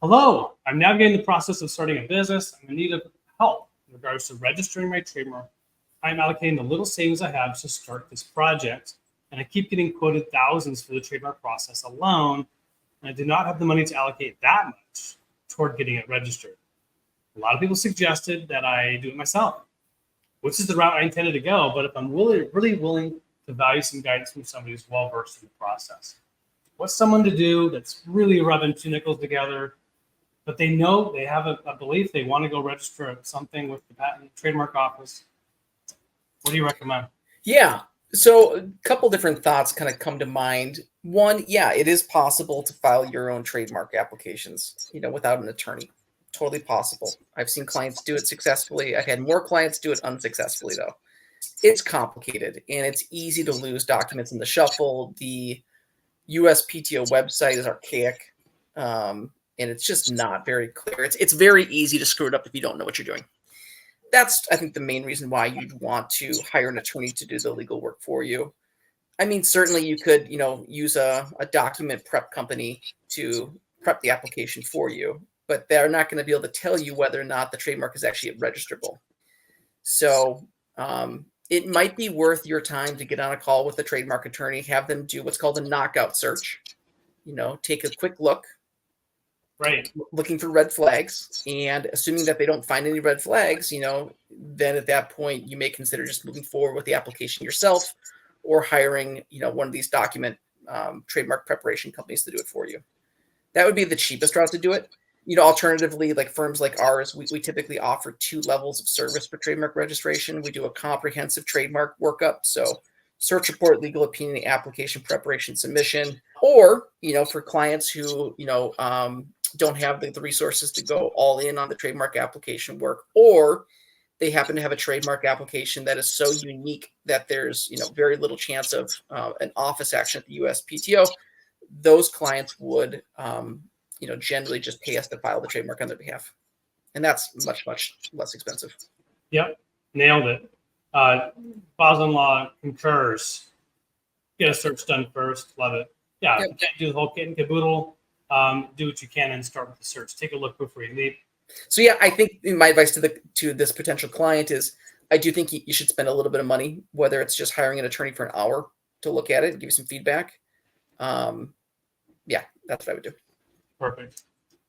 Hello, I'm navigating the process of starting a business. I'm in need of help in regards to registering my trademark. I'm allocating the little savings I have to start this project, and I keep getting quoted thousands for the trademark process alone, and I do not have the money to allocate that much toward getting it registered. A lot of people suggested that I do it myself, which is the route I intended to go, but if I'm really willing to value some guidance from somebody who's well versed in the process. What's someone to do that's really rubbing two nickels together, but they know they have a belief they want to go register something with the patent and trademark office? What do you recommend? Yeah. So a couple different thoughts kind of come to mind. One, yeah, it is possible to file your own trademark applications, without an attorney. Totally possible. I've seen clients do it successfully. I've had more clients do it unsuccessfully, though. It's complicated and it's easy to lose documents in the shuffle. The USPTO website is archaic, and it's just not very clear. It's very easy to screw it up if you don't know what you're doing. That's, I think, the main reason why you'd want to hire an attorney to do the legal work for you. I mean, certainly you could, use a document prep company to prep the application for you, but they're not going to be able to tell you whether or not the trademark is actually registrable. So it might be worth your time to get on a call with a trademark attorney, have them do what's called a knockout search, take a quick look, Right. looking for red flags, and assuming that they don't find any red flags, then at that point you may consider just moving forward with the application yourself or hiring, one of these document trademark preparation companies to do it for you. That would be the cheapest route to do it. Alternatively, like firms like ours, we typically offer 2 levels of service for trademark registration. We do a comprehensive trademark workup. So search report, legal opinion, application preparation, submission, or, for clients who, don't have the resources to go all in on the trademark application work, or they happen to have a trademark application that is so unique that there's, very little chance of an office action at the USPTO. Those clients would, generally just pay us to file the trademark on their behalf. And that's much, much less expensive. Yep, nailed it. Boston law concurs. Get a search done first. Love it. Yeah, Yep. You can't do the whole kit and caboodle. Do what you can and start with the search. Take a look before you leave. So yeah, I think my advice to this potential client is I do think you should spend a little bit of money, whether it's just hiring an attorney for an hour to look at it and give you some feedback. Yeah, that's what I would do. Perfect.